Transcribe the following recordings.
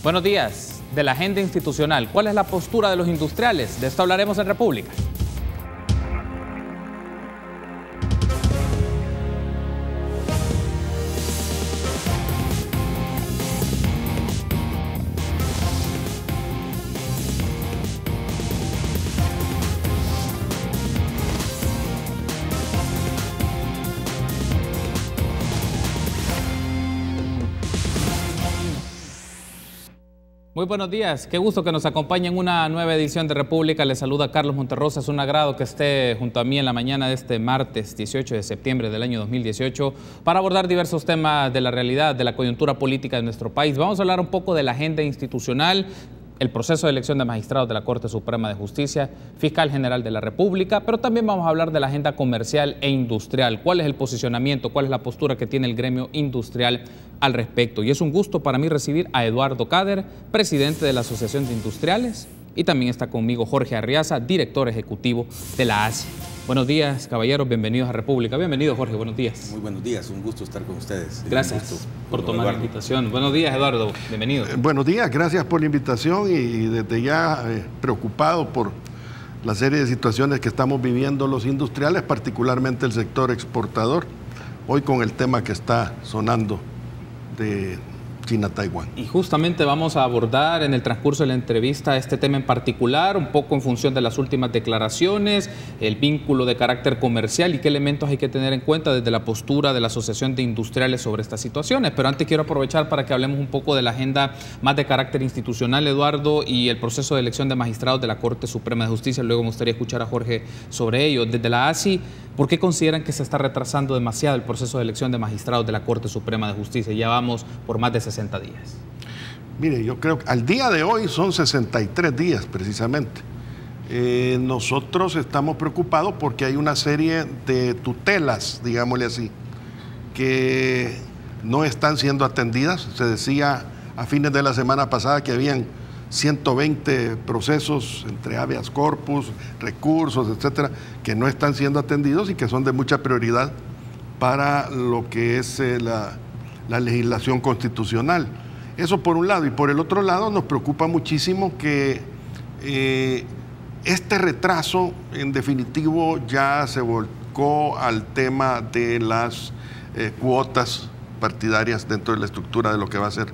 Buenos días. De la agenda institucional, ¿cuál es la postura de los industriales? De esto hablaremos en República. Muy buenos días, qué gusto que nos acompañe en una nueva edición de República. Les saluda Carlos Monterrosa. Es un agrado que esté junto a mí en la mañana de este martes 18 de septiembre del año 2018 para abordar diversos temas de la realidad, de la coyuntura política de nuestro país. Vamos a hablar un poco de la agenda institucional, el proceso de elección de magistrados de la Corte Suprema de Justicia, Fiscal General de la República, pero también vamos a hablar de la agenda comercial e industrial. ¿Cuál es el posicionamiento, cuál es la postura que tiene el gremio industrial al respecto? Y es un gusto para mí recibir a Eduardo Cader, presidente de la Asociación de Industriales, y también está conmigo Jorge Arriaza, director ejecutivo de la ASI. Buenos días, caballeros, bienvenidos a República. Bienvenido, Jorge, buenos días. Muy buenos días, un gusto estar con ustedes. Gracias por tomar la invitación. Buenos días, Eduardo, bienvenido. Buenos días, gracias por la invitación y desde ya preocupado por la serie de situaciones que estamos viviendo los industriales, particularmente el sector exportador, hoy con el tema que está sonando de China-Taiwán. Y justamente vamos a abordar en el transcurso de la entrevista este tema en particular, un poco en función de las últimas declaraciones, el vínculo de carácter comercial y qué elementos hay que tener en cuenta desde la postura de la Asociación de Industriales sobre estas situaciones. Pero antes quiero aprovechar para que hablemos un poco de la agenda más de carácter institucional, Eduardo, y el proceso de elección de magistrados de la Corte Suprema de Justicia. Luego me gustaría escuchar a Jorge sobre ello. Desde la ASI, ¿por qué consideran que se está retrasando demasiado el proceso de elección de magistrados de la Corte Suprema de Justicia? Ya vamos por más de 60 días. Mire, yo creo que al día de hoy son 63 días precisamente. Nosotros estamos preocupados porque hay una serie de tutelas, digámosle así, que no están siendo atendidas. Se decía a fines de la semana pasada que habían 120 procesos entre habeas corpus, recursos, etcétera, que no están siendo atendidos y que son de mucha prioridad para lo que es la legislación constitucional. Eso por un lado. Y por el otro lado nos preocupa muchísimo que este retraso en definitivo ya se volcó al tema de las cuotas partidarias dentro de la estructura de lo que va a ser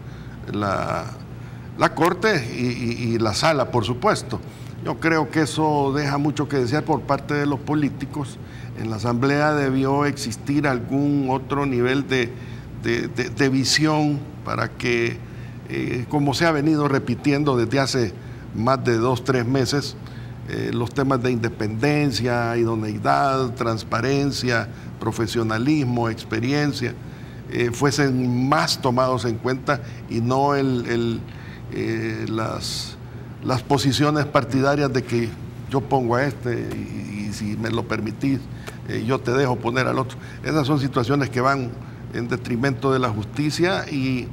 la Corte y la Sala, por supuesto. Yo creo que eso deja mucho que desear por parte de los políticos. En la Asamblea debió existir algún otro nivel de visión para que, como se ha venido repitiendo desde hace más de 2 o 3 meses, los temas de independencia, idoneidad, transparencia, profesionalismo, experiencia, fuesen más tomados en cuenta y no las posiciones partidarias de que yo pongo a este y si me lo permitís, yo te dejo poner al otro. Esas son situaciones que van en detrimento de la justicia y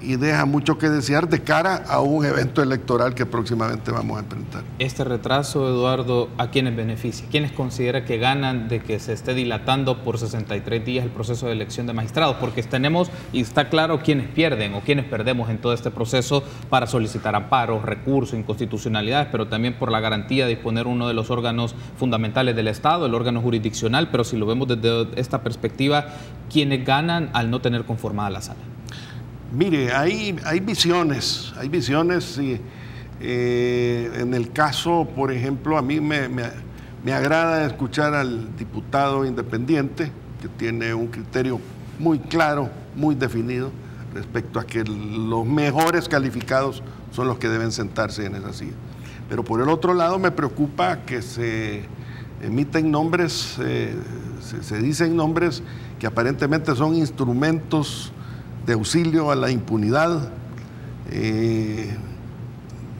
deja mucho que desear de cara a un evento electoral que próximamente vamos a enfrentar. Este retraso, Eduardo, ¿a quiénes beneficia? ¿Quiénes considera que ganan de que se esté dilatando por 63 días el proceso de elección de magistrados? Porque tenemos, y está claro, quiénes pierden o quiénes perdemos en todo este proceso para solicitar amparos, recursos, inconstitucionalidades, pero también por la garantía de disponer uno de los órganos fundamentales del Estado, el órgano jurisdiccional. Pero si lo vemos desde esta perspectiva, ¿quiénes ganan al no tener conformada la sala? Mire, hay visiones y en el caso, por ejemplo, a mí me agrada escuchar al diputado independiente que tiene un criterio muy claro, muy definido respecto a que los mejores calificados son los que deben sentarse en esa silla. Pero por el otro lado me preocupa que se emiten nombres, se dicen nombres que aparentemente son instrumentos de auxilio a la impunidad,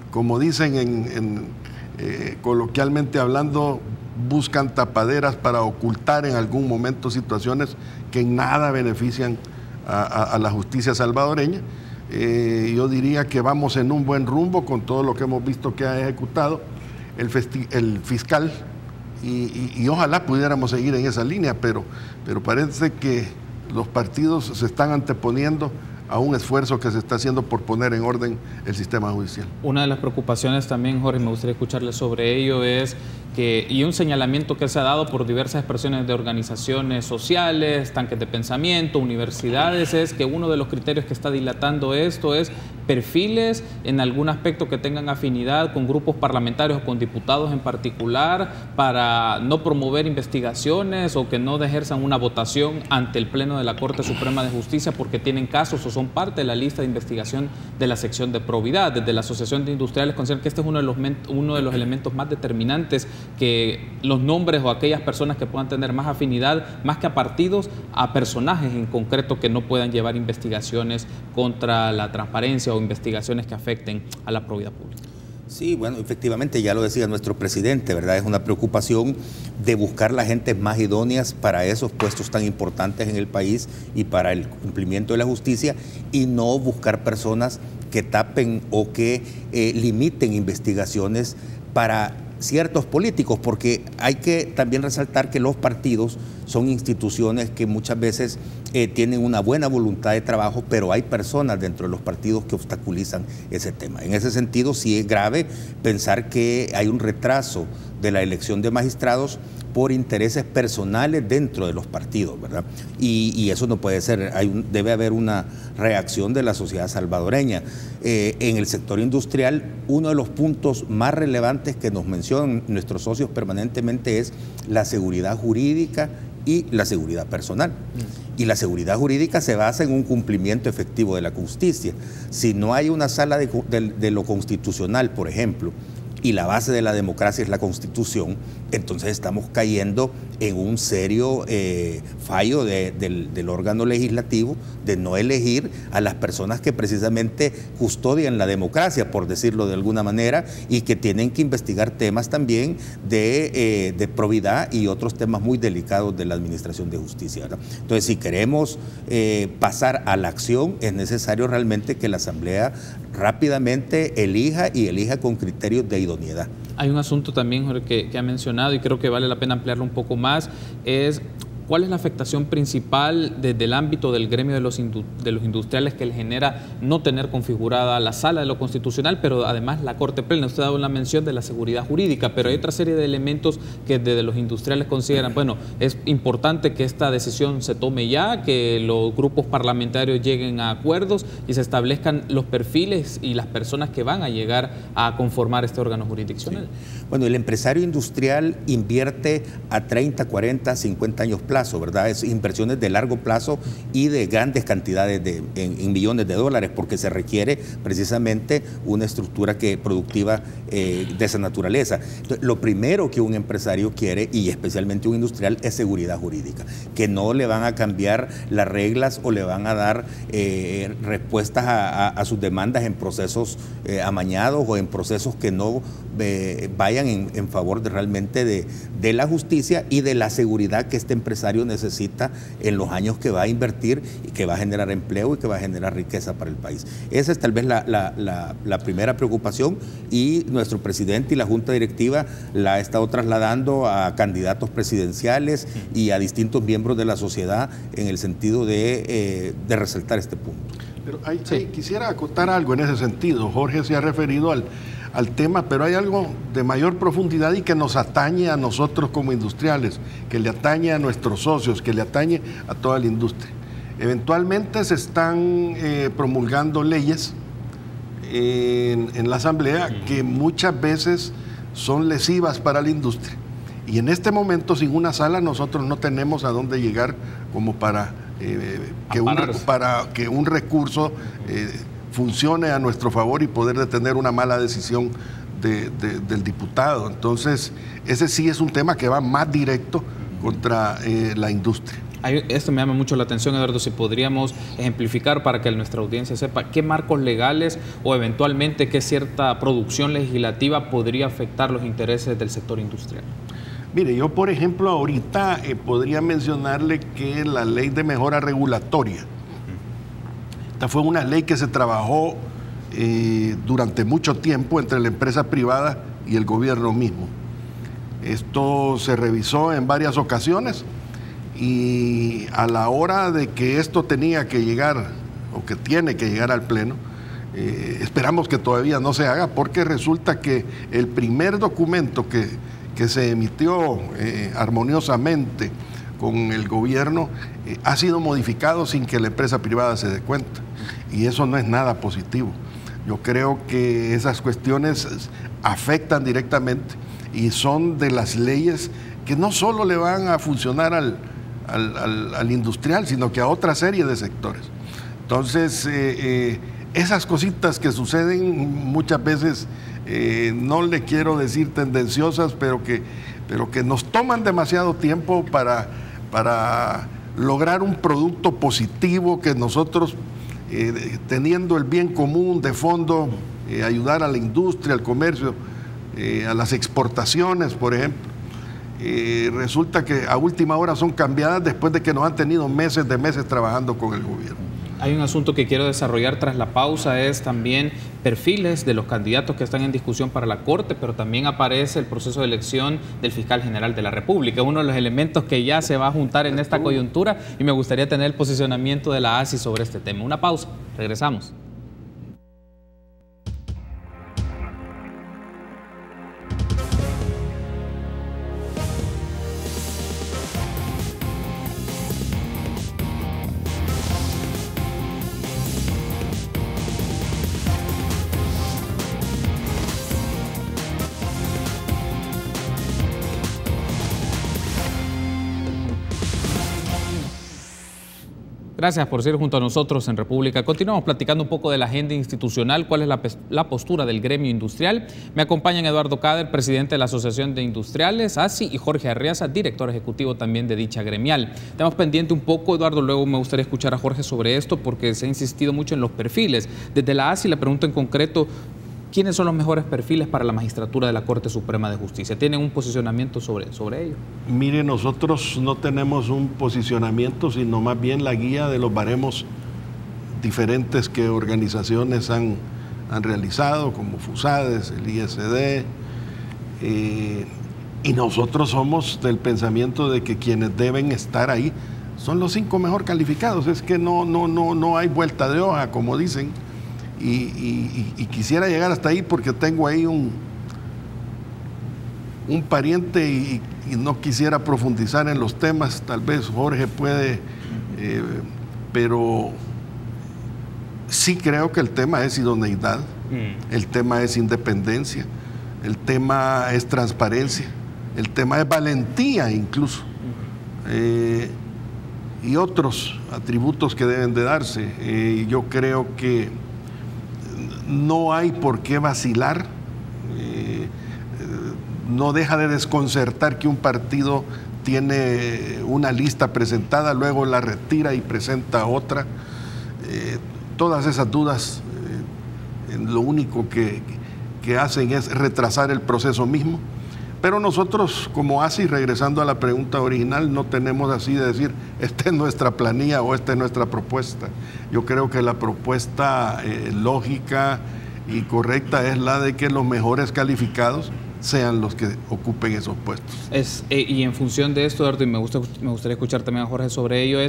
como dicen coloquialmente hablando, buscan tapaderas para ocultar en algún momento situaciones que en nada benefician a la justicia salvadoreña. Yo diría que vamos en un buen rumbo con todo lo que hemos visto que ha ejecutado el fiscal y ojalá pudiéramos seguir en esa línea, pero parece que los partidos se están anteponiendo a un esfuerzo que se está haciendo por poner en orden el sistema judicial. Una de las preocupaciones también, Jorge, me gustaría escucharle sobre ello, es que, y un señalamiento que se ha dado por diversas expresiones de organizaciones sociales, tanques de pensamiento, universidades, es que uno de los criterios que está dilatando esto es perfiles en algún aspecto que tengan afinidad con grupos parlamentarios o con diputados en particular, para no promover investigaciones o que no ejerzan una votación ante el Pleno de la Corte Suprema de Justicia porque tienen casos o son parte de la lista de investigación de la sección de probidad. Desde la Asociación de Industriales consideran que este es uno de los elementos más determinantes, que los nombres o aquellas personas que puedan tener más afinidad, más que a partidos, a personajes en concreto que no puedan llevar investigaciones contra la transparencia o investigaciones que afecten a la probidad pública. Sí, bueno, efectivamente, ya lo decía nuestro presidente, ¿verdad? Es una preocupación de buscar las gentes más idóneas para esos puestos tan importantes en el país y para el cumplimiento de la justicia, y no buscar personas que tapen o que limiten investigaciones para ciertos políticos, porque hay que también resaltar que los partidos son instituciones que muchas veces tienen una buena voluntad de trabajo, pero hay personas dentro de los partidos que obstaculizan ese tema. En ese sentido, sí es grave pensar que hay un retraso de la elección de magistrados por intereses personales dentro de los partidos, ¿verdad? Y eso no puede ser. Debe haber una reacción de la sociedad salvadoreña. En el sector industrial, uno de los puntos más relevantes que nos mencionan nuestros socios permanentemente es la seguridad jurídica y la seguridad personal. Y la seguridad jurídica se basa en un cumplimiento efectivo de la justicia. Si no hay una sala de lo constitucional, por ejemplo, y la base de la democracia es la Constitución, entonces estamos cayendo en un serio fallo del órgano legislativo de no elegir a las personas que precisamente custodian la democracia, por decirlo de alguna manera, y que tienen que investigar temas también de probidad y otros temas muy delicados de la administración de justicia, ¿verdad? Entonces, si queremos pasar a la acción, es necesario realmente que la Asamblea rápidamente elija con criterios de idoneidad. Hay un asunto también, Jorge, que ha mencionado y creo que vale la pena ampliarlo un poco más, es ¿cuál es la afectación principal desde el ámbito del gremio de los industriales que le genera no tener configurada la sala de lo constitucional, pero además la Corte Plena? Usted ha dado una mención de la seguridad jurídica, pero hay otra serie de elementos que desde los industriales consideran, bueno, es importante que esta decisión se tome ya, que los grupos parlamentarios lleguen a acuerdos y se establezcan los perfiles y las personas que van a llegar a conformar este órgano jurisdiccional. Sí. Bueno, el empresario industrial invierte a 30, 40, 50 años plazo, ¿verdad? Es inversiones de largo plazo y de grandes cantidades en millones de dólares, porque se requiere precisamente una estructura productiva de esa naturaleza. Entonces, lo primero que un empresario quiere, y especialmente un industrial, es seguridad jurídica, que no le van a cambiar las reglas o le van a dar respuestas a sus demandas en procesos amañados o en procesos que no vayan en favor realmente de la justicia y de la seguridad que este empresario necesita en los años que va a invertir y que va a generar empleo y que va a generar riqueza para el país. Esa es tal vez la primera preocupación, y nuestro presidente y la Junta Directiva la ha estado trasladando a candidatos presidenciales y a distintos miembros de la sociedad en el sentido de resaltar este punto. Pero quisiera acotar algo en ese sentido. Jorge se ha referido al tema, pero hay algo de mayor profundidad y que nos atañe a nosotros como industriales, que le atañe a nuestros socios, que le atañe a toda la industria. Eventualmente se están promulgando leyes en la Asamblea que muchas veces son lesivas para la industria. Y en este momento, sin una sala, nosotros no tenemos a dónde llegar como para que un recurso funcione a nuestro favor y poder detener una mala decisión del diputado. Entonces, ese sí es un tema que va más directo contra la industria. Esto me llama mucho la atención, Eduardo, si podríamos ejemplificar para que nuestra audiencia sepa qué marcos legales o eventualmente qué cierta producción legislativa podría afectar los intereses del sector industrial. Mire, yo por ejemplo ahorita podría mencionarle que la ley de mejora regulatoria, esta fue una ley que se trabajó durante mucho tiempo entre la empresa privada y el gobierno mismo. Esto se revisó en varias ocasiones y a la hora de que esto tenía que llegar o que tiene que llegar al Pleno. Esperamos que todavía no se haga, porque resulta que el primer documento que se emitió armoniosamente con el gobierno ha sido modificado sin que la empresa privada se dé cuenta, y eso no es nada positivo. Yo creo que esas cuestiones afectan directamente y son de las leyes que no solo le van a funcionar al industrial, sino que a otra serie de sectores. Entonces, esas cositas que suceden muchas veces, no le quiero decir tendenciosas, pero que nos toman demasiado tiempo para lograr un producto positivo, que nosotros, teniendo el bien común de fondo, ayudar a la industria, al comercio, a las exportaciones, por ejemplo, resulta que a última hora son cambiadas después de que nos han tenido meses trabajando con el gobierno. Hay un asunto que quiero desarrollar tras la pausa, es también perfiles de los candidatos que están en discusión para la Corte, pero también aparece el proceso de elección del fiscal general de la República, uno de los elementos que ya se va a juntar en esta coyuntura, y me gustaría tener el posicionamiento de la ASI sobre este tema. Una pausa, regresamos. Gracias por seguir junto a nosotros en República. Continuamos platicando un poco de la agenda institucional, cuál es la postura del gremio industrial. Me acompañan Eduardo Cader, presidente de la Asociación de Industriales, ASI, y Jorge Arriaza, director ejecutivo también de dicha gremial. Tenemos pendiente un poco, Eduardo, luego me gustaría escuchar a Jorge sobre esto, porque se ha insistido mucho en los perfiles. Desde la ASI le pregunto en concreto, ¿quiénes son los mejores perfiles para la magistratura de la Corte Suprema de Justicia? ¿Tienen un posicionamiento sobre ello? Mire, nosotros no tenemos un posicionamiento, sino más bien la guía de los baremos diferentes que organizaciones han realizado, como FUSADES, el ISD, y nosotros somos del pensamiento de que quienes deben estar ahí son los 5 mejor calificados. Es que no hay vuelta de hoja, como dicen. Y quisiera llegar hasta ahí porque tengo ahí un pariente y no quisiera profundizar en los temas. Tal vez Jorge puede, pero sí creo que el tema es idoneidad, el tema es independencia, el tema es transparencia, el tema es valentía incluso, y otros atributos que deben de darse. Yo creo que no hay por qué vacilar. No deja de desconcertar que un partido tiene una lista presentada, luego la retira y presenta otra. Todas esas dudas lo único que hacen es retrasar el proceso mismo. Pero nosotros, como ASI, regresando a la pregunta original, no tenemos así de decir, esta es nuestra planilla o esta es nuestra propuesta. Yo creo que la propuesta lógica y correcta es la de que los mejores calificados sean los que ocupen esos puestos. Y en función de esto, Eduardo, y me gustaría escuchar también a Jorge sobre ello,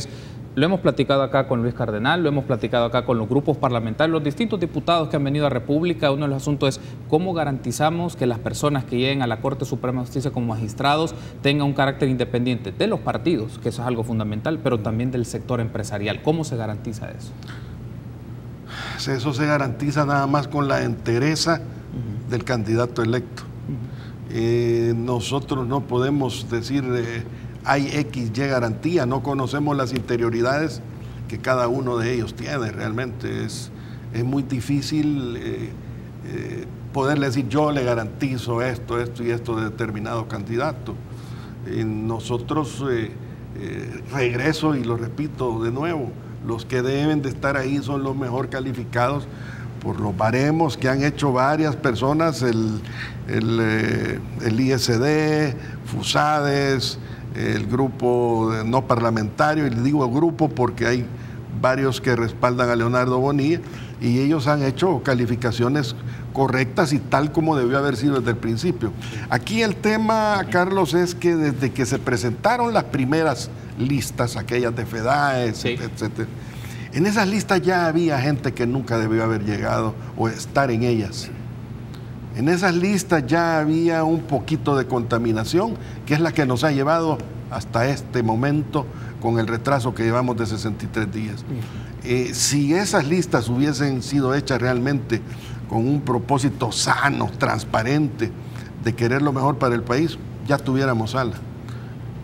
lo hemos platicado acá con Luis Cardenal, lo hemos platicado acá con los grupos parlamentarios, los distintos diputados que han venido a República. Uno de los asuntos es cómo garantizamos que las personas que lleguen a la Corte Suprema de Justicia como magistrados tengan un carácter independiente de los partidos, que eso es algo fundamental, pero también del sector empresarial. ¿Cómo se garantiza eso? Eso se garantiza nada más con la entereza del candidato electo. Nosotros no podemos decir hay X, Y garantía, no conocemos las interioridades que cada uno de ellos tiene. Realmente es muy difícil poderle decir yo le garantizo esto y esto de determinado candidato. Nosotros, regreso y lo repito de nuevo, los que deben de estar ahí son los mejor calificados por los baremos que han hecho varias personas, el ISD, FUSADES, el grupo no parlamentario, y le digo grupo porque hay varios que respaldan a Leonardo Bonilla, y ellos han hecho calificaciones correctas y tal como debió haber sido desde el principio. Aquí el tema, Carlos, es que desde que se presentaron las primeras listas, aquellas de FEDAES, etcétera, En esas listas ya había gente que nunca debió haber llegado o estar en ellas. En esas listas ya había un poquito de contaminación, que es la que nos ha llevado hasta este momento con el retraso que llevamos de 63 días. Si esas listas hubiesen sido hechas realmente con un propósito sano, transparente, de querer lo mejor para el país, ya tuviéramos sala.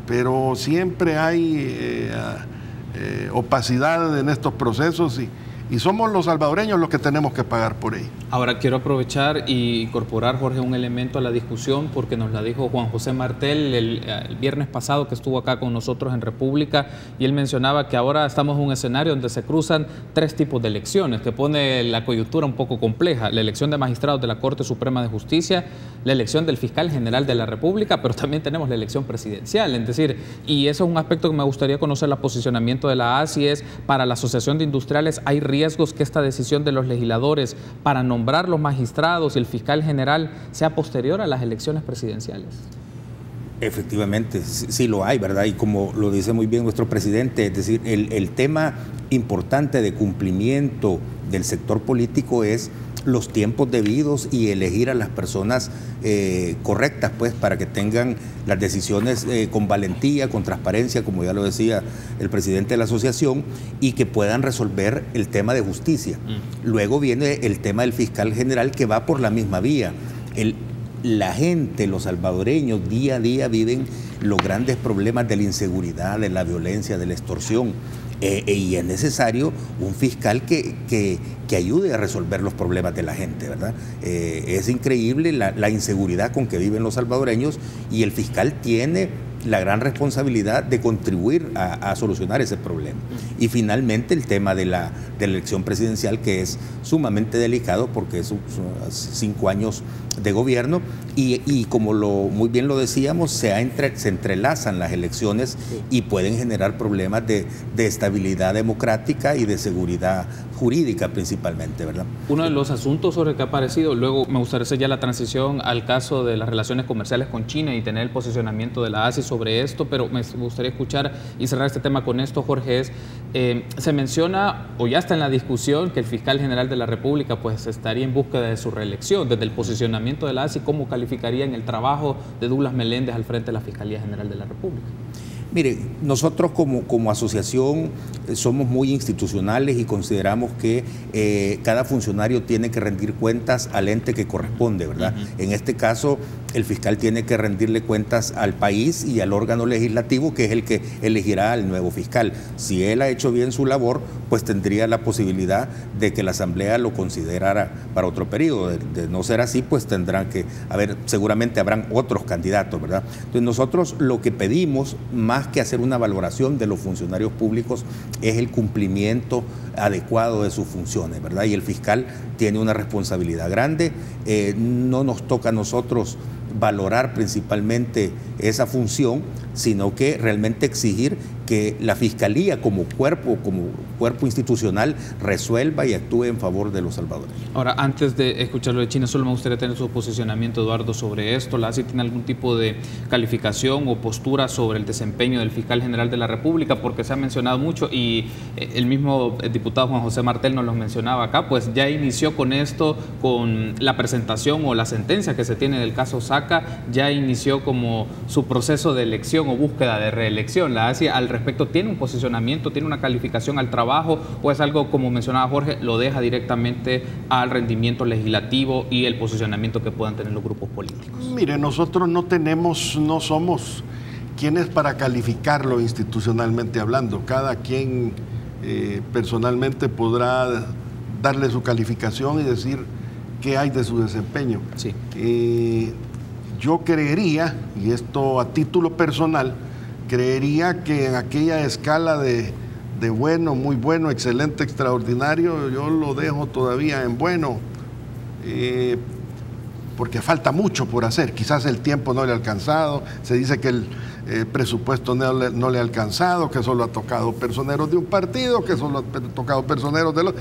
Pero siempre hay opacidad en estos procesos y somos los salvadoreños los que tenemos que pagar por ello. Ahora quiero aprovechar y incorporar, Jorge, un elemento a la discusión porque nos la dijo Juan José Martel el viernes pasado que estuvo acá con nosotros en República, y él mencionaba que ahora estamos en un escenario donde se cruzan tres tipos de elecciones que pone la coyuntura un poco compleja: la elección de magistrados de la Corte Suprema de Justicia, la elección del fiscal general de la República, pero también tenemos la elección presidencial. Es decir, y eso es un aspecto que me gustaría conocer el posicionamiento de la ASI, es para la Asociación de Industriales, ¿hay riesgos que esta decisión de los legisladores para nombrar los magistrados y el fiscal general sea posterior a las elecciones presidenciales? Efectivamente, sí lo hay, ¿verdad? Y como lo dice muy bien nuestro presidente, es decir, el tema importante de cumplimiento del sector político es los tiempos debidos y elegir a las personas correctas, pues, para que tengan las decisiones con valentía, con transparencia, como ya lo decía el presidente de la asociación, y que puedan resolver el tema de justicia. Luego viene el tema del fiscal general, que va por la misma vía. La gente, los salvadoreños, día a día viven los grandes problemas de la inseguridad, de la violencia, de la extorsión. Y es necesario un fiscal que ayude a resolver los problemas de la gente, ¿verdad? Es increíble la inseguridad con que viven los salvadoreños, y el fiscal tiene la gran responsabilidad de contribuir a solucionar ese problema. Y finalmente el tema de la elección presidencial, que es sumamente delicado porque son 5 años de gobierno y como muy bien lo decíamos, se entrelazan las elecciones y pueden generar problemas de estabilidad democrática y de seguridad jurídica principalmente, ¿verdad? Uno de los asuntos sobre el que ha aparecido, luego me gustaría hacer ya la transición al caso de las relaciones comerciales con China y tener el posicionamiento de la ASI sobre esto, pero me gustaría escuchar y cerrar este tema con esto, Jorge. Se menciona, o ya está en la discusión, que el fiscal general de la República pues estaría en búsqueda de su reelección. Desde el posicionamiento de la ASI, ¿cómo calificarían el trabajo de Douglas Meléndez al frente de la Fiscalía General de la República? Mire, nosotros como asociación somos muy institucionales y consideramos que cada funcionario tiene que rendir cuentas al ente que corresponde, ¿verdad? En este caso, el fiscal tiene que rendirle cuentas al país y al órgano legislativo, que es el que elegirá al nuevo fiscal. Si él ha hecho bien su labor, pues tendría la posibilidad de que la Asamblea lo considerara para otro periodo. De no ser así, pues tendrán que seguramente habrán otros candidatos, ¿verdad? Entonces nosotros lo que pedimos, más que hacer una valoración de los funcionarios públicos, es el cumplimiento adecuado de sus funciones, ¿verdad? Y el fiscal tiene una responsabilidad grande. No nos toca a nosotros valorar principalmente esa función, sino que realmente exigir que la Fiscalía como cuerpo institucional resuelva y actúe en favor de los salvadoreños. Ahora, antes de escucharlo de China, solo me gustaría tener su posicionamiento, Eduardo, sobre esto. ¿La ASI tiene algún tipo de calificación o postura sobre el desempeño del fiscal general de la República? Porque se ha mencionado mucho y el mismo diputado Juan José Martel nos lo mencionaba acá, pues ya inició con esto, con la presentación o la sentencia que se tiene del caso Saca, ya inició como su proceso de elección o búsqueda de reelección. ¿La ASI al respecto tiene un posicionamiento, tiene una calificación al trabajo, o es algo, como mencionaba Jorge, lo deja directamente al rendimiento legislativo y el posicionamiento que puedan tener los grupos políticos? Mire, nosotros no somos quienes para calificarlo institucionalmente hablando. Cada quien personalmente podrá darle su calificación y decir qué hay de su desempeño. Sí. Yo creería, y esto a título personal, creería que en aquella escala de bueno, muy bueno, excelente, extraordinario, yo lo dejo todavía en bueno, porque falta mucho por hacer. Quizás el tiempo no le ha alcanzado, se dice que el presupuesto no le ha alcanzado, que solo ha tocado personeros de un partido, que solo ha tocado personeros de los...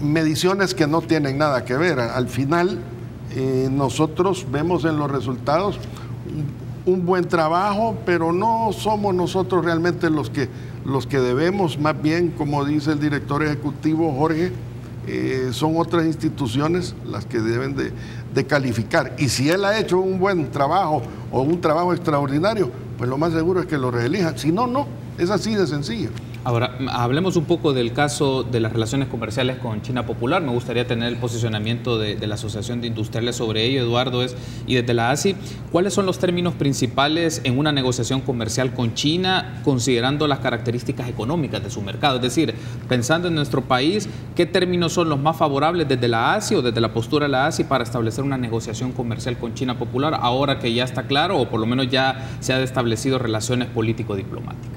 mediciones que no tienen nada que ver. Al final, nosotros vemos en los resultados un buen trabajo, pero no somos nosotros realmente los que debemos, más bien, como dice el director ejecutivo Jorge, son otras instituciones las que deben de calificar. Y si él ha hecho un buen trabajo o un trabajo extraordinario, pues lo más seguro es que lo reelijan. Si no, no. Es así de sencillo. Ahora, hablemos un poco del caso de las relaciones comerciales con China Popular. Me gustaría tener el posicionamiento de la Asociación de Industriales sobre ello, Eduardo, y desde la ASI, ¿cuáles son los términos principales en una negociación comercial con China, considerando las características económicas de su mercado? Es decir, pensando en nuestro país, ¿qué términos son los más favorables desde la ASI o desde la postura de la ASI para establecer una negociación comercial con China Popular, ahora que ya está claro, o por lo menos ya se han establecido relaciones político-diplomáticas?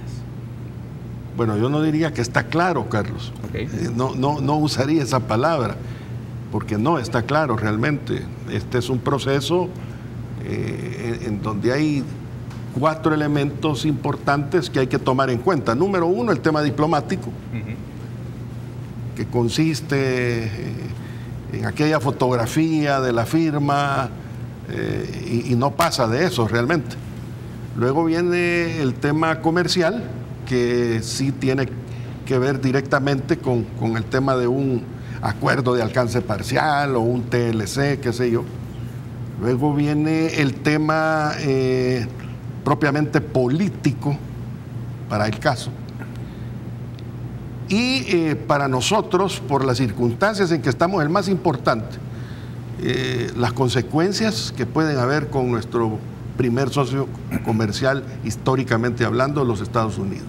Bueno, yo no diría que está claro, Carlos. Okay. No usaría esa palabra, porque no está claro realmente. Este es un proceso en donde hay 4 elementos importantes que hay que tomar en cuenta. Número 1, el tema diplomático, que consiste en aquella fotografía de la firma, y no pasa de eso realmente. Luego viene el tema comercial, que sí tiene que ver directamente con el tema de un acuerdo de alcance parcial o un TLC, qué sé yo. Luego viene el tema propiamente político para el caso. Y para nosotros, por las circunstancias en que estamos, el más importante, las consecuencias que pueden haber con nuestro primer socio comercial, históricamente hablando, los Estados Unidos.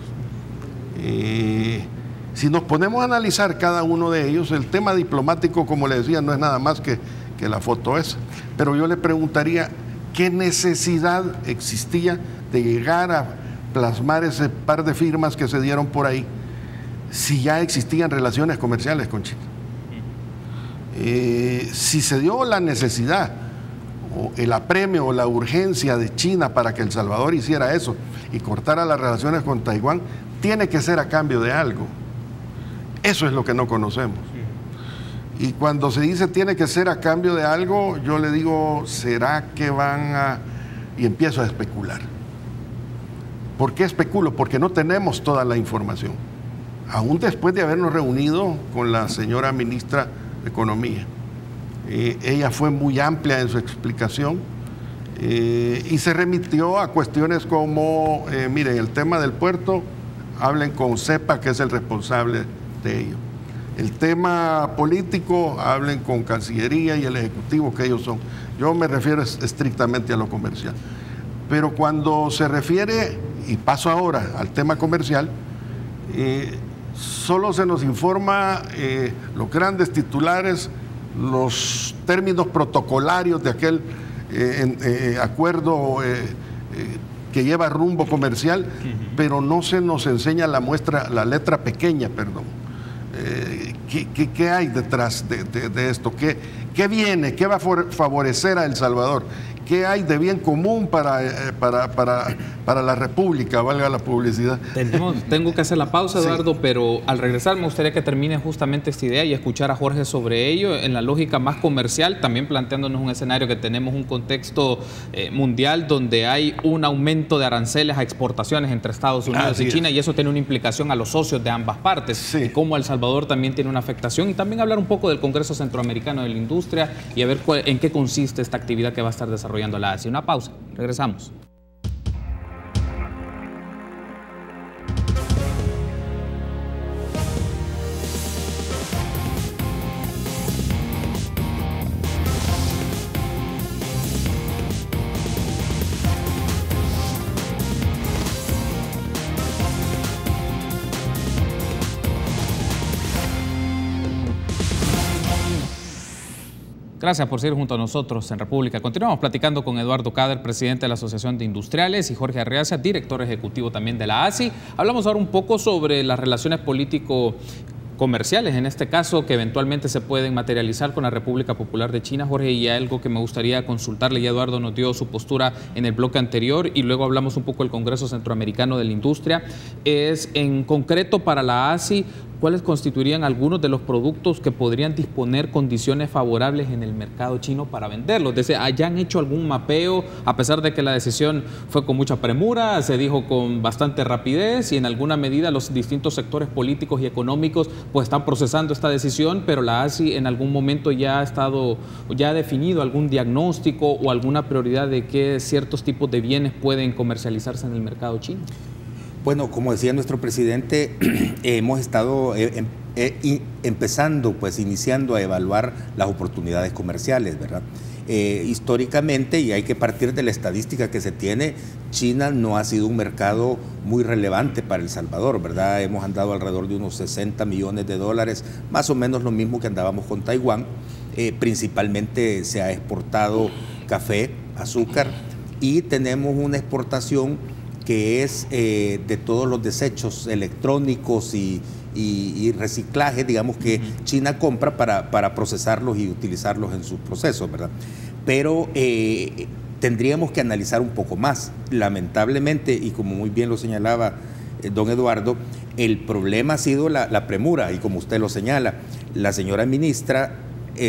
Si nos ponemos a analizar cada uno de ellos, el tema diplomático, como le decía, no es nada más que la foto esa. Pero yo le preguntaría, ¿qué necesidad existía de llegar a plasmar ese par de firmas que se dieron por ahí si ya existían relaciones comerciales con China? Si se dio la necesidad, o el apremio o la urgencia de China para que El Salvador hiciera eso y cortara las relaciones con Taiwán, tiene que ser a cambio de algo. Eso es lo que no conocemos. Y cuando se dice tiene que ser a cambio de algo, yo le digo, ¿será que van a...? Y empiezo a especular. ¿Por qué especulo? Porque no tenemos toda la información. Aún después de habernos reunido con la señora ministra de Economía. Ella fue muy amplia en su explicación y se remitió a cuestiones como, miren, el tema del puerto, hablen con CEPA, que es el responsable de ello. El tema político, hablen con Cancillería y el Ejecutivo, que ellos son. Yo me refiero estrictamente a lo comercial. Pero cuando se refiere, y paso ahora al tema comercial, solo se nos informa los grandes titulares, los términos protocolarios de aquel acuerdo que lleva rumbo comercial, pero no se nos enseña la letra pequeña, perdón. ¿Qué hay detrás de esto? ¿Qué viene? ¿Qué va a favorecer a El Salvador? ¿Qué hay de bien común para la República? Valga la publicidad. Tengo que hacer la pausa, Eduardo, sí. Pero al regresar me gustaría que termine justamente esta idea y escuchar a Jorge sobre ello en la lógica más comercial, también planteándonos un escenario que tenemos un contexto mundial donde hay un aumento de aranceles a exportaciones entre Estados Unidos y China, y eso tiene una implicación a los socios de ambas partes, sí. Y cómo El Salvador también tiene una afectación, y también hablar un poco del Congreso Centroamericano de la Industria y a ver en qué consiste esta actividad que va a estar desarrollando la ASI. Una pausa, regresamos. Gracias por seguir junto a nosotros en República. Continuamos platicando con Eduardo Cader, presidente de la Asociación de Industriales, y Jorge Arriaza, director ejecutivo también de la ASI. Hablamos ahora un poco sobre las relaciones político-comerciales, en este caso, que eventualmente se pueden materializar con la República Popular de China. Jorge, y algo que me gustaría consultarle, ya Eduardo nos dio su postura en el bloque anterior y luego hablamos un poco del Congreso Centroamericano de la Industria, es en concreto para la ASI, ¿cuáles constituirían algunos de los productos que podrían disponer condiciones favorables en el mercado chino para venderlos? ¿Ya han hecho algún mapeo, a pesar de que la decisión fue con mucha premura, se dijo con bastante rapidez y en alguna medida los distintos sectores políticos y económicos pues están procesando esta decisión, pero la ASI en algún momento ya ha definido algún diagnóstico o alguna prioridad de qué ciertos tipos de bienes pueden comercializarse en el mercado chino? Bueno, como decía nuestro presidente, hemos estado iniciando a evaluar las oportunidades comerciales, ¿verdad? Históricamente, y hay que partir de la estadística que se tiene, China no ha sido un mercado muy relevante para El Salvador, ¿verdad? Hemos andado alrededor de unos 60 millones de dólares, más o menos lo mismo que andábamos con Taiwán. Principalmente se ha exportado café, azúcar, y tenemos una exportación que es de todos los desechos electrónicos y reciclaje, digamos, que China compra para procesarlos y utilizarlos en sus procesos, ¿verdad? Pero tendríamos que analizar un poco más. Lamentablemente, y como muy bien lo señalaba don Eduardo, el problema ha sido la premura, y como usted lo señala, la señora ministra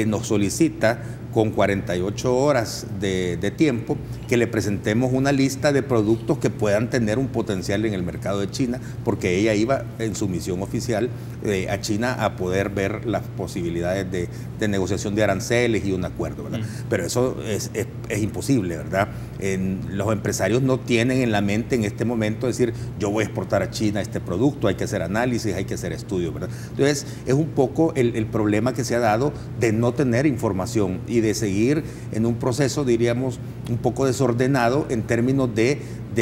nos solicita con 48 horas de tiempo que le presentemos una lista de productos que puedan tener un potencial en el mercado de China, porque ella iba en su misión oficial a China a poder ver las posibilidades de negociación de aranceles y un acuerdo, ¿verdad? Pero eso es imposible, ¿verdad? Los empresarios no tienen en la mente en este momento decir, yo voy a exportar a China este producto, hay que hacer análisis, hay que hacer estudios, ¿verdad? Entonces, es un poco el problema que se ha dado de no tener información y de seguir en un proceso, diríamos, un poco desordenado en términos de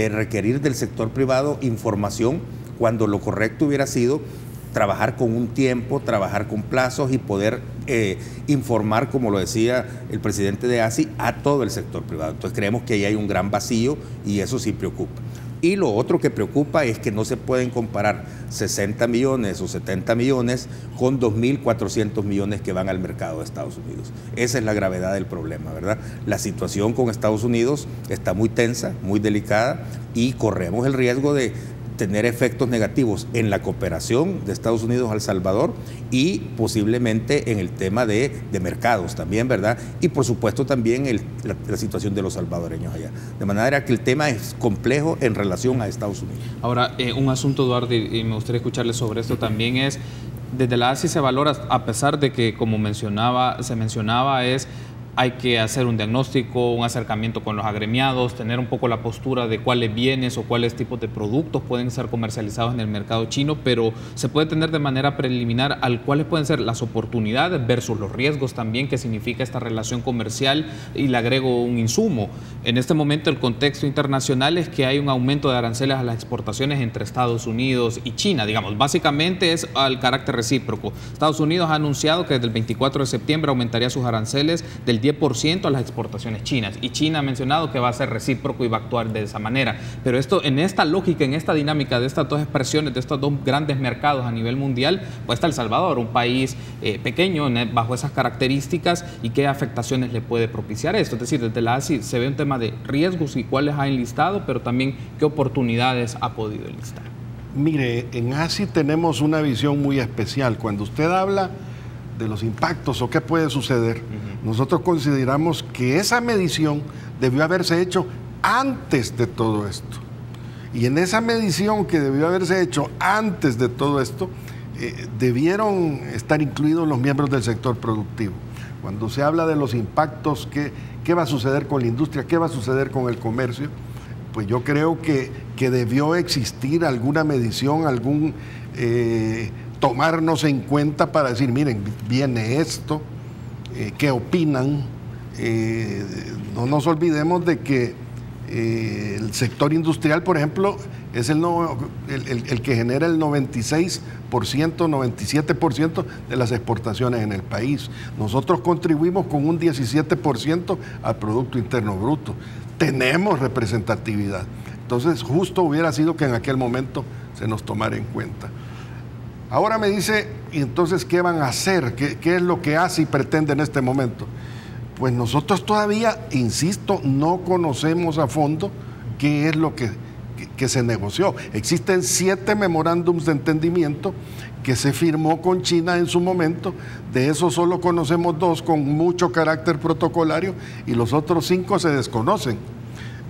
requerir del sector privado información, cuando lo correcto hubiera sido trabajar con un tiempo, trabajar con plazos y poder informar, como lo decía el presidente de ASI, a todo el sector privado. Entonces creemos que ahí hay un gran vacío y eso sí preocupa. Y lo otro que preocupa es que no se pueden comparar 60 millones o 70 millones con 2.400 millones que van al mercado de Estados Unidos. Esa es la gravedad del problema, ¿verdad? La situación con Estados Unidos está muy tensa, muy delicada, y corremos el riesgo de tener efectos negativos en la cooperación de Estados Unidos a El Salvador y posiblemente en el tema de mercados también, ¿verdad? Y por supuesto también la situación de los salvadoreños allá. De manera que el tema es complejo en relación a Estados Unidos. Ahora, un asunto, Eduardo, y me gustaría escucharle sobre esto también es, desde la ASI se valora, a pesar de que, como se mencionaba, hay que hacer un diagnóstico, un acercamiento con los agremiados, tener un poco la postura de cuáles bienes o cuáles tipos de productos pueden ser comercializados en el mercado chino, pero se puede tener de manera preliminar cuáles pueden ser las oportunidades versus los riesgos también que significa esta relación comercial, y le agrego un insumo. En este momento el contexto internacional es que hay un aumento de aranceles a las exportaciones entre Estados Unidos y China, digamos, básicamente es al carácter recíproco. Estados Unidos ha anunciado que desde el 24 de septiembre aumentaría sus aranceles del 10% a las exportaciones chinas, y China ha mencionado que va a ser recíproco y va a actuar de esa manera. Pero esto, en esta lógica, en esta dinámica de estas dos expresiones, de estos dos grandes mercados a nivel mundial, pues está El Salvador, un país pequeño bajo esas características, y qué afectaciones le puede propiciar esto. Es decir, desde la ASI se ve un tema de riesgos y cuáles ha enlistado, pero también qué oportunidades ha podido enlistar. Mire, en ASI tenemos una visión muy especial. Cuando usted habla de los impactos o qué puede suceder, nosotros consideramos que esa medición debió haberse hecho antes de todo esto. Y en esa medición que debió haberse hecho antes de todo esto, debieron estar incluidos los miembros del sector productivo. Cuando se habla de los impactos, qué va a suceder con la industria, qué va a suceder con el comercio, pues yo creo que debió existir alguna medición, tomarnos en cuenta para decir, miren, viene esto, ¿qué opinan? No nos olvidemos de que el sector industrial, por ejemplo, es el que genera el 96%, 97% de las exportaciones en el país. Nosotros contribuimos con un 17% al Producto Interno Bruto. Tenemos representatividad. Entonces, justo hubiera sido que en aquel momento se nos tomara en cuenta. Ahora me dice, ¿y entonces qué van a hacer? ¿Qué es lo que ASI pretende en este momento? Pues nosotros todavía, insisto, no conocemos a fondo qué es lo que que se negoció. Existen 7 memorándums de entendimiento que se firmó con China en su momento. De esos solo conocemos 2 con mucho carácter protocolario y los otros 5 se desconocen.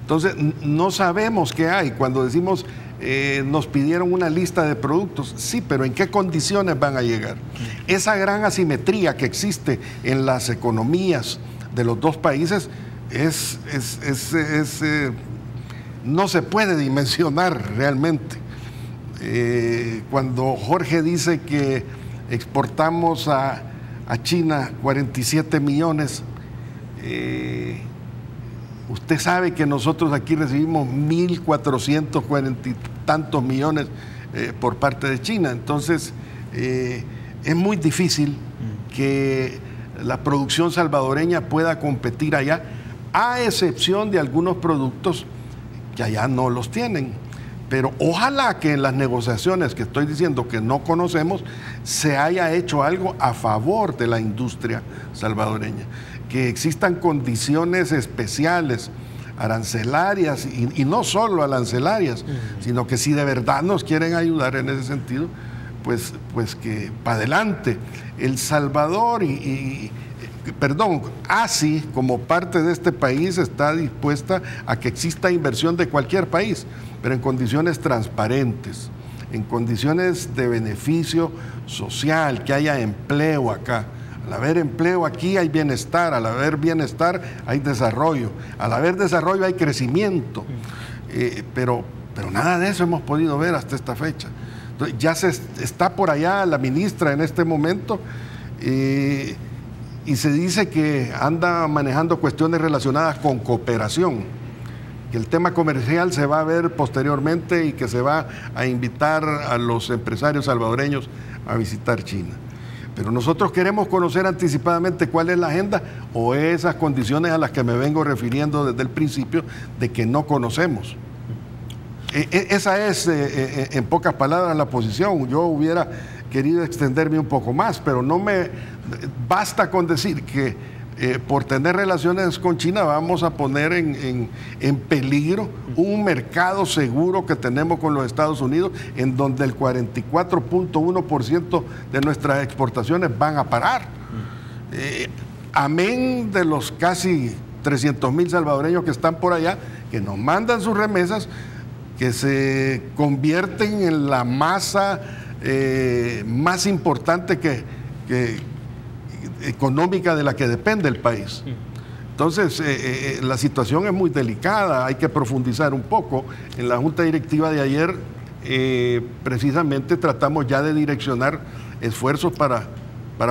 Entonces, no sabemos qué hay. Cuando decimos, nos pidieron una lista de productos, sí, pero ¿en qué condiciones van a llegar? Esa gran asimetría que existe en las economías de los 2 países no se puede dimensionar realmente. Cuando Jorge dice que exportamos a China 47 millones, usted sabe que nosotros aquí recibimos 1.440 y tantos millones por parte de China. Entonces, es muy difícil que la producción salvadoreña pueda competir allá, a excepción de algunos productos que allá no los tienen. Pero ojalá que en las negociaciones que estoy diciendo que no conocemos, se haya hecho algo a favor de la industria salvadoreña, que existan condiciones especiales, arancelarias, y no solo arancelarias, sino que si de verdad nos quieren ayudar en ese sentido, pues que para adelante. El Salvador ASI, como parte de este país, está dispuesta a que exista inversión de cualquier país, pero en condiciones transparentes, en condiciones de beneficio social, que haya empleo acá. Al haber empleo aquí hay bienestar, al haber bienestar hay desarrollo, al haber desarrollo hay crecimiento, pero nada de eso hemos podido ver hasta esta fecha. Entonces, ya está por allá la ministra en este momento, y se dice que anda manejando cuestiones relacionadas con cooperación, que el tema comercial se va a ver posteriormente y que se va a invitar a los empresarios salvadoreños a visitar China. Pero nosotros queremos conocer anticipadamente cuál es la agenda o esas condiciones a las que me vengo refiriendo desde el principio de que no conocemos. Esa es, en pocas palabras, la posición. Yo hubiera querido extenderme un poco más, pero no me basta con decir que por tener relaciones con China vamos a poner en peligro un mercado seguro que tenemos con los Estados Unidos, en donde el 44.1% de nuestras exportaciones van a parar. Amén de los casi 300,000 salvadoreños que están por allá, que nos mandan sus remesas, que se convierten en la masa más importante económica de la que depende el país. Entonces, la situación es muy delicada, hay que profundizar un poco. En la Junta Directiva de ayer, precisamente tratamos ya de direccionar esfuerzos para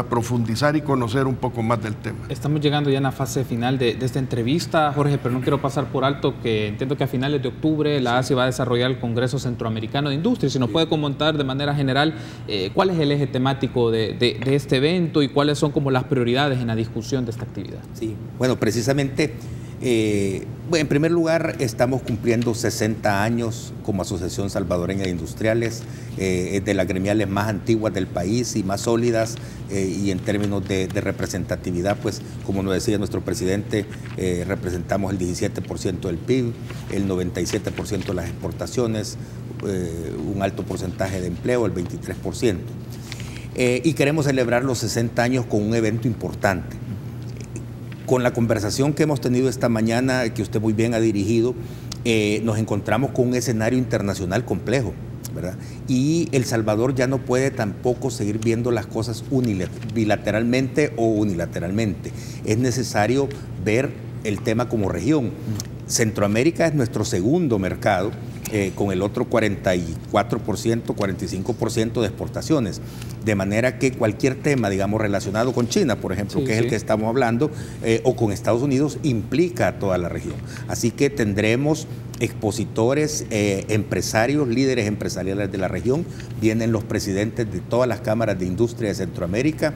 profundizar y conocer un poco más del tema. Estamos llegando ya en la fase final de esta entrevista, Jorge, pero no quiero pasar por alto que entiendo que a finales de octubre la ASI va a desarrollar el Congreso Centroamericano de Industria. Si nos puede comentar de manera general cuál es el eje temático de este evento y cuáles son como las prioridades en la discusión de esta actividad. Sí, bueno, precisamente, en primer lugar, estamos cumpliendo 60 años como Asociación Salvadoreña de Industriales, de las gremiales más antiguas del país y más sólidas, y en términos de representatividad, pues como nos decía nuestro presidente, representamos el 17% del PIB, el 97% de las exportaciones, un alto porcentaje de empleo, el 23%. Y queremos celebrar los 60 años con un evento importante. Con la conversación que hemos tenido esta mañana, que usted muy bien ha dirigido, nos encontramos con un escenario internacional complejo, ¿verdad? Y El Salvador ya no puede tampoco seguir viendo las cosas bilateralmente o unilateralmente. Es necesario ver el tema como región. Centroamérica es nuestro segundo mercado, con el otro 44%, 45% de exportaciones. De manera que cualquier tema, digamos, relacionado con China, por ejemplo, que es el que estamos hablando, o con Estados Unidos, implica a toda la región. Así que tendremos expositores, empresarios, líderes empresariales de la región. Vienen los presidentes de todas las cámaras de industria de Centroamérica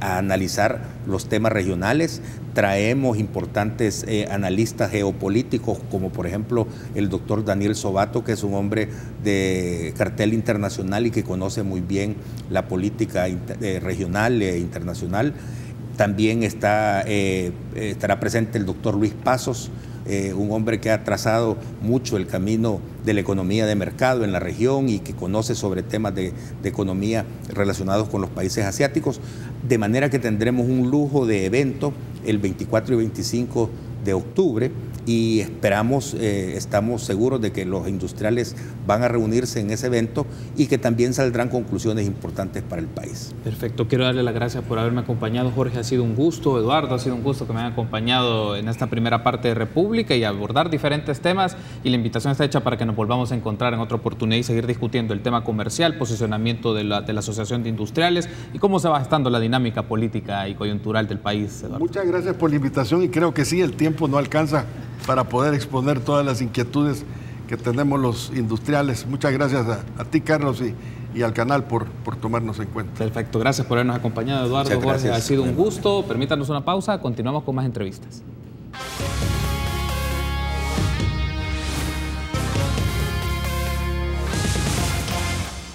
a analizar los temas regionales. Traemos importantes analistas geopolíticos, como por ejemplo el doctor Daniel Sobato, que es un hombre de cartel internacional y que conoce muy bien la política regional e internacional. También estará presente el doctor Luis Pasos, un hombre que ha trazado mucho el camino de la economía de mercado en la región y que conoce sobre temas de economía relacionados con los países asiáticos, de manera que tendremos un lujo de evento el 24 y 25 de octubre y estamos seguros de que los industriales van a reunirse en ese evento y que también saldrán conclusiones importantes para el país. Perfecto, quiero darle las gracias por haberme acompañado. Jorge, ha sido un gusto. Eduardo, ha sido un gusto que me hayan acompañado en esta primera parte de República y abordar diferentes temas, y la invitación está hecha para que nos volvamos a encontrar en otra oportunidad y seguir discutiendo el tema comercial, posicionamiento de la Asociación de Industriales y cómo se va gestando la dinámica política y coyuntural del país, Eduardo. Muchas gracias por la invitación y creo que sí, el tiempo no alcanza para poder exponer todas las inquietudes que tenemos los industriales. Muchas gracias a ti, Carlos, y al canal por tomarnos en cuenta. Perfecto, gracias por habernos acompañado, Eduardo. Jorge, ha sido un gusto. Permítanos una pausa, continuamos con más entrevistas.